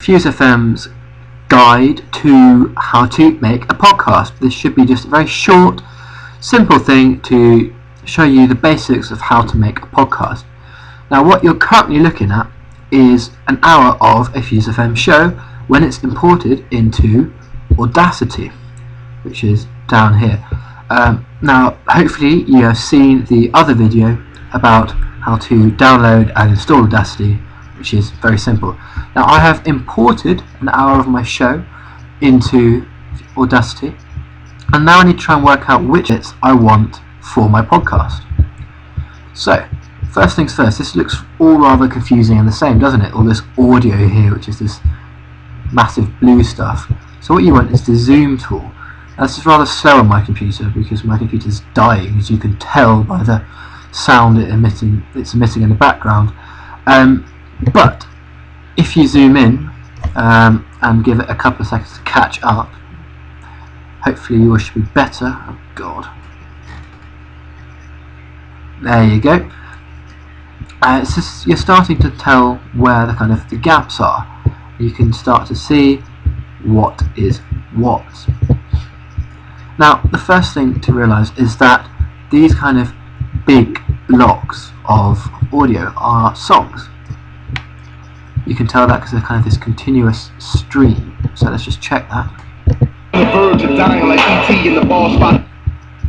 Fuse FM's guide to how to make a podcast. This should be just a very short, simple thing to show you the basics of how to make a podcast. Now, what you're currently looking at is an hour of a Fuse FM show when it's imported into Audacity, which is down here. Now, hopefully you have seen the other video about how to download and install Audacity, which is very simple. Now, I have imported an hour of my show into Audacity, and now I need to try and work out which bits I want for my podcast. So, first things first, this looks all rather confusing and the same, doesn't it? All this audio here, which is this massive blue stuff. So what you want is the zoom tool. Now, this is rather slow on my computer because my computer is dying, as you can tell by the sound it's emitting in the background. But if you zoom in and give it a couple of seconds to catch up, hopefully yours should be better. Oh God. There you go. It's just, you're starting to tell where the gaps are. You can start to see what is what. Now, the first thing to realise is that these kind of big blocks of audio are songs. You can tell that because they're kind of this continuous stream. So let's just check that. On the verge of dying like E.T. in the ball spot.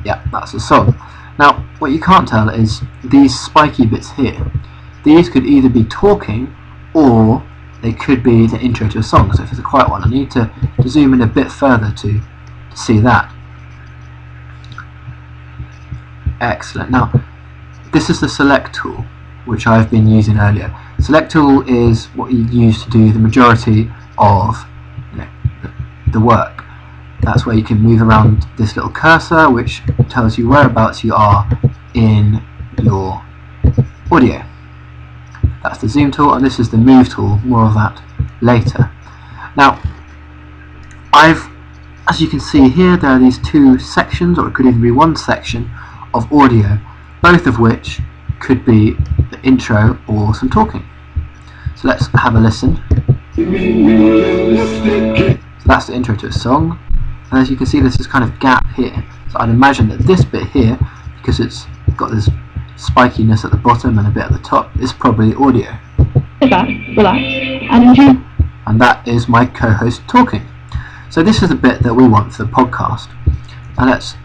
Yeah, that's a song. Now, what you can't tell is these spiky bits here. These could either be talking or they could be the intro to a song. So if it's a quiet one, I need to zoom in a bit further to see that. Excellent. Now, this is the select tool, which I've been using earlier. Select tool is what you use to do the majority of the work. That's where you can move around this little cursor, which tells you whereabouts you are in your audio. That's the zoom tool, and this is the move tool. More of that later. Now, as you can see here, there are these two sections, or it could even be one section of audio, both of which could be the intro or some talking. So let's have a listen. So that's the intro to a song, and as you can see, there's this kind of gap here. So I'd imagine that this bit here, because it's got this spikiness at the bottom and a bit at the top, is probably audio. Sit back, relax, and enjoy. And that is my co-host talking. So this is the bit that we want for the podcast. And let's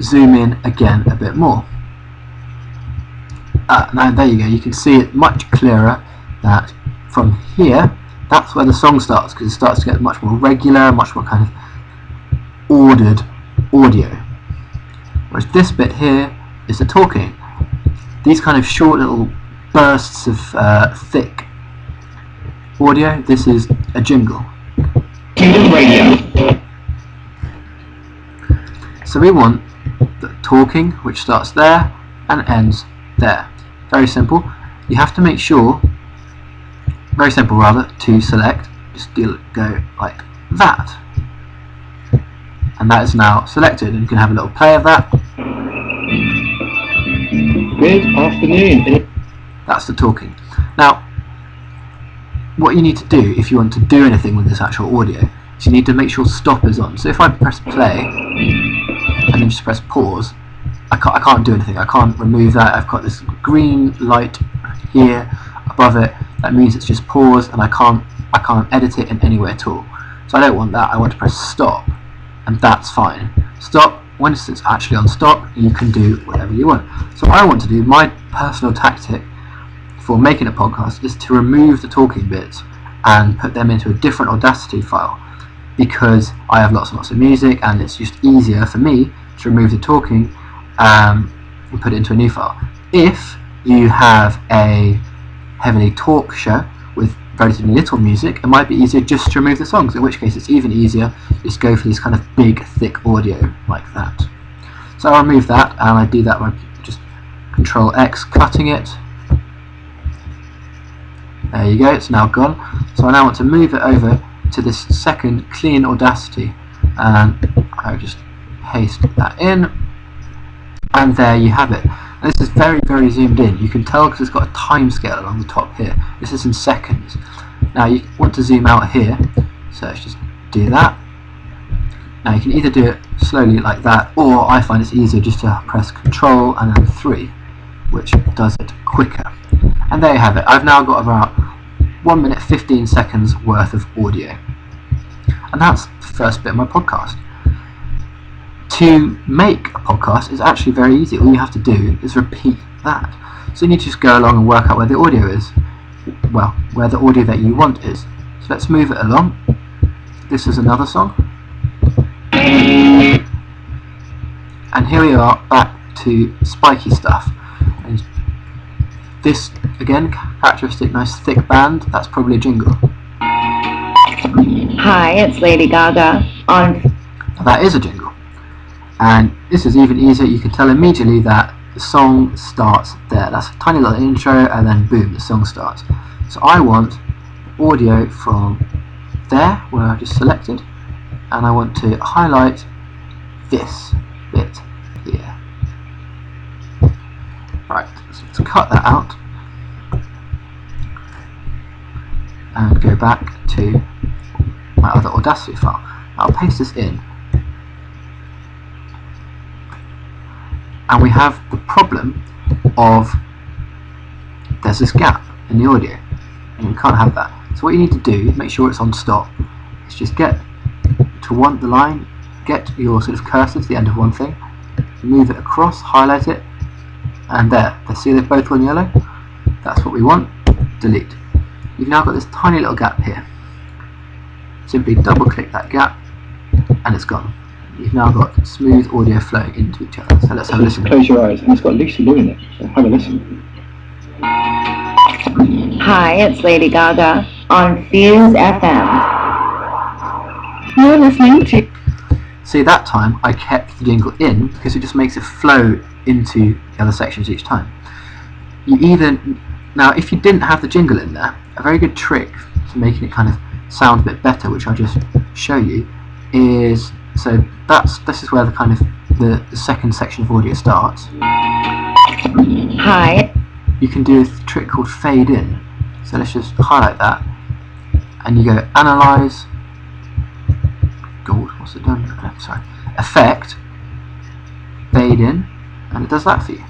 zoom in again a bit more. Now there you go, you can see it much clearer that from here, that's where the song starts, because it starts to get much more regular, much more kind of ordered audio. Whereas this bit here is the talking. These kind of short little bursts of thick audio, this is a jingle. So we want the talking, which starts there and ends there. Very simple. You have to make sure, very simple rather, to select, just go like that. And that is now selected, and you can have a little play of that. Good afternoon. That's the talking. Now, what you need to do if you want to do anything with this actual audio is you need to make sure stop is on. So if I press play and then just press pause, I can't do anything. I can't remove that. I've got this green light here above it. That means it's just paused, and I can't edit it in any way at all. So I don't want that. I want to press stop, and that's fine. Stop. Once it's actually on stop, you can do whatever you want. So what I want to do, my personal tactic for making a podcast, is to remove the talking bits and put them into a different Audacity file, because I have lots and lots of music, and it's just easier for me to remove the talking and put it into a new file. If you have a heavily talk show with relatively little music, it might be easier just to remove the songs, in which case it's even easier just go for this kind of big thick audio like that. So I'll remove that, and I do that by just Control X, cutting it. There you go, it's now gone. So I now want to move it over to this second clean Audacity, and I'll just paste that in, and there you have it. And this is very, very zoomed in. You can tell because it's got a time scale along the top here. This is in seconds. Now you want to zoom out here, so let's just do that. Now you can either do it slowly like that, or I find it's easier just to press Control and then 3, which does it quicker. And there you have it. I've now got about 1 minute 15 seconds worth of audio. And that's the first bit of my podcast. To make a podcast is actually very easy. All you have to do is repeat that. So you need to just go along and work out where the audio is. Well, where the audio that you want is. So let's move it along. This is another song. And here we are back to spiky stuff. And this, again, characteristic, nice thick band, that's probably a jingle. Hi, it's Lady Gaga on... That is a jingle. And this is even easier. You can tell immediately that the song starts there. That's a tiny little intro, and then boom, the song starts. So I want audio from there, where I've just selected, and I want to highlight this bit here. Right, so let's cut that out and go back to my other Audacity file. I'll paste this in, and we have the problem of there's this gap in the audio, and we can't have that. So what you need to do is make sure it's on stop. Is just get to the line, get your sort of cursor to the end of one thing, move it across, highlight it, and there. See they've both gone yellow? That's what we want. Delete. You've now got this tiny little gap here. Simply double click that gap and it's gone. You've now got smooth audio flowing into each other. So let's have a listen. Close your eyes, and it's got Lucy Liu in it, so have a listen. Hi, it's Lady Gaga on Fuse FM. You're listening to... See, that time I kept the jingle in because it just makes it flow into the other sections each time. Now if you didn't have the jingle in there, a very good trick to making it kind of sound a bit better, which I'll just show you, is this is where the kind of the second section of audio starts. Hi. You can do a trick called fade in. So let's just highlight that, and you go analyze. God, what's it done? Oh, sorry. Effect, fade in, and it does that for you.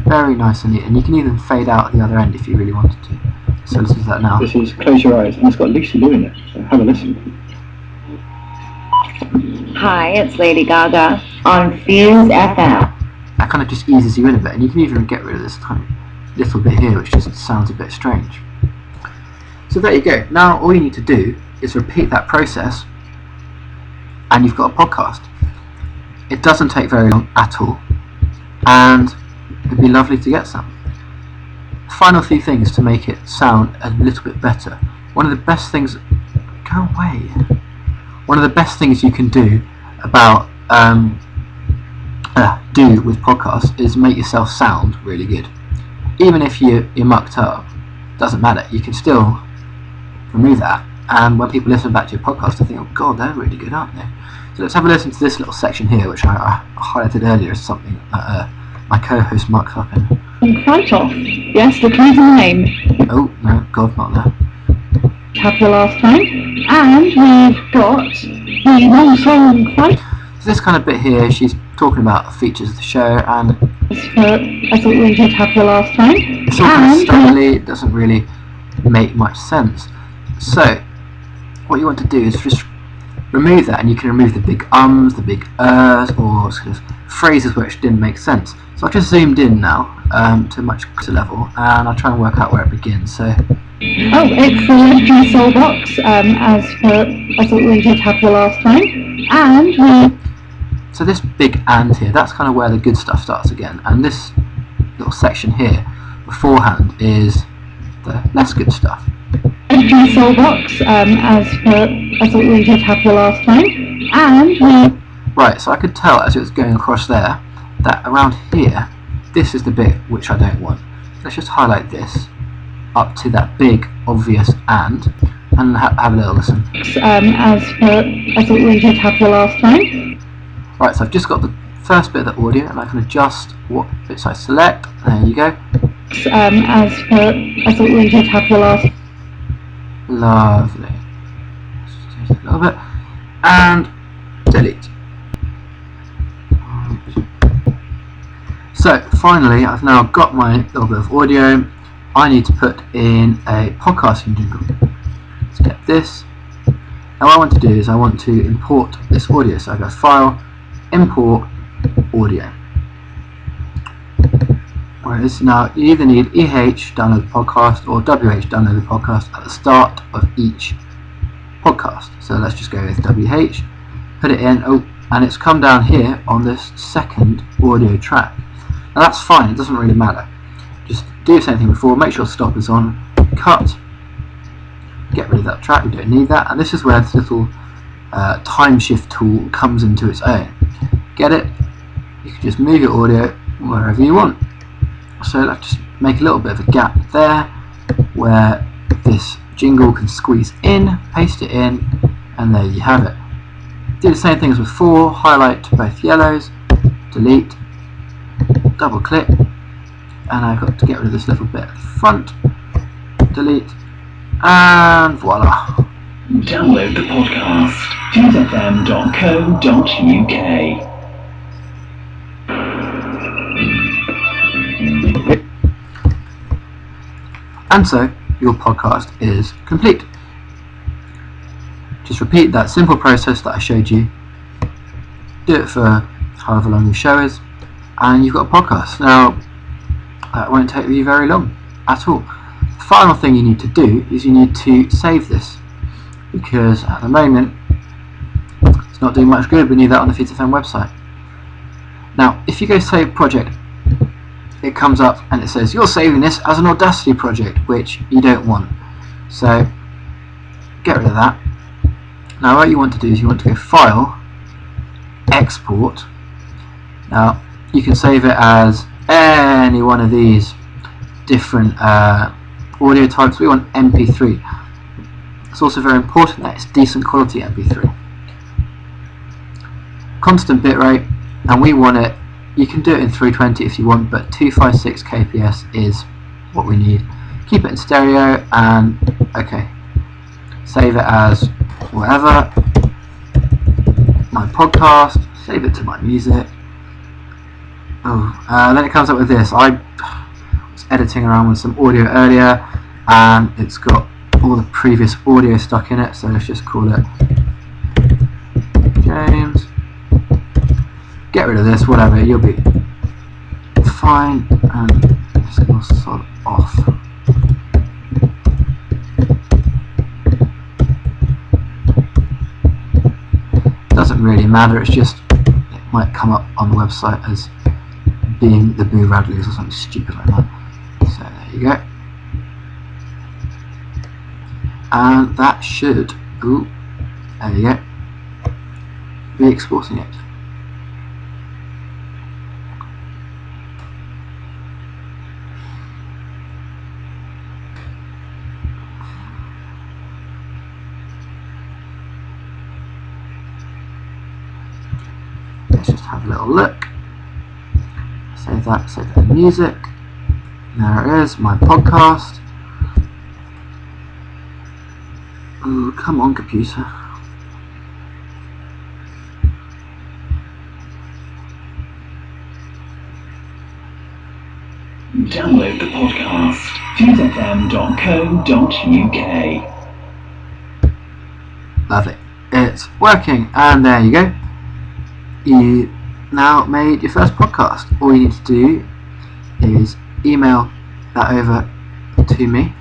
Very nice and neat. And you can even fade out at the other end if you really wanted to. So listen to that now. This is Close Your Eyes, and it's got Lucy Liu in it, so have a listen. Hi, it's Lady Gaga on Fuse FM. That kind of just eases you in a bit, and you can even get rid of this tiny little bit here, which just sounds a bit strange. So there you go. Now all you need to do is repeat that process, and you've got a podcast. It doesn't take very long at all, and it'd be lovely to get some. Final few things to make it sound a little bit better. One of the best things you can do about do with podcasts is make yourself sound really good. Even if you're mucked up, doesn't matter. You can still remove that, and when people listen back to your podcast, they think, oh god, they're really good, aren't they? So let's have a listen to this little section here, which I highlighted earlier as something that my co-host mucked up in. Quite off. Yes, the clue's in the name. Oh no, god, not there. Have the last time. And we've got the long song quite. So this kind of bit here, she's talking about features of the show, and I thought we did have the last time. it's all kind of stumbly, it doesn't really make much sense. So what you want to do is just remove that, and you can remove the big ums, the big ers, or sort of phrases which didn't make sense. So I've just zoomed in now to a much closer level, and I'll try and work out where it begins. So it's the Legendary Soul Box, as for I thought we did have the last time. And so this big and here, that's kind of where the good stuff starts again, and this little section here beforehand is the less good stuff. Legendary Soul Box, as for I thought we did have the last time. And right, so I could tell as it was going across there that around here, this is the bit which I don't want. Let's just highlight this up to that big obvious and have a little listen. As for I thought we did have the last time. Right, so I've just got the first bit of the audio, and I can adjust what bits I select. There you go. As for I thought we did have the last. Lovely. Just change it a little bit. And delete. So finally, I've now got my little bit of audio. I need to put in a podcasting jingle. Let's get this. Now what I want to do is I want to import this audio. So I go File, Import Audio. Whereas now you either need EH, download the podcast, or WH, download the podcast at the start of each podcast. So let's just go with WH, put it in, and it's come down here on this second audio track. Now that's fine, it doesn't really matter. Just do the same thing before, make sure stop is on, cut, get rid of that track, we don't need that, and this is where this little time shift tool comes into its own. Get it? You can just move your audio wherever you want. So let's just make a little bit of a gap there where this jingle can squeeze in, paste it in, and there you have it. Do the same thing as before, highlight both yellows, delete, double click, and I've got to get rid of this little bit at the front, delete, and voila. Download the podcast, fm.co.uk. And so your podcast is complete. Just repeat that simple process that I showed you. Do it for however long your show is, and you've got a podcast. Now, that won't take you very long at all. The final thing you need to do is you need to save this, because at the moment it's not doing much good. We need that on the Feeds FM website. Now, if you go save project, it comes up and it says you're saving this as an Audacity project, which you don't want. So get rid of that. Now what you want to do is you want to go File, Export. Now you can save it as any one of these different audio types. We want MP3. It's also very important that it's decent quality MP3. Constant bitrate, and we want it. You can do it in 320 if you want, but 256 kps is what we need. Keep it in stereo, and okay, save it as whatever, my podcast, save it to my music. Then it comes up with this. I was editing around with some audio earlier, and it's got all the previous audio stuck in it, so let's just call it James. Get rid of this, whatever, you'll be fine, and it's going to sort off. Doesn't really matter, it's just, it might come up on the website as being the Boo Radleys or something stupid like that. So there you go. And that should, there you go, be exporting it. Let's just have a little look. Save that music. There it is, my podcast. Ooh, come on, computer. Download the podcast, feedfm.co.uk. Lovely. It's working, and there you go. You now made your first podcast. All you need to do is email that over to me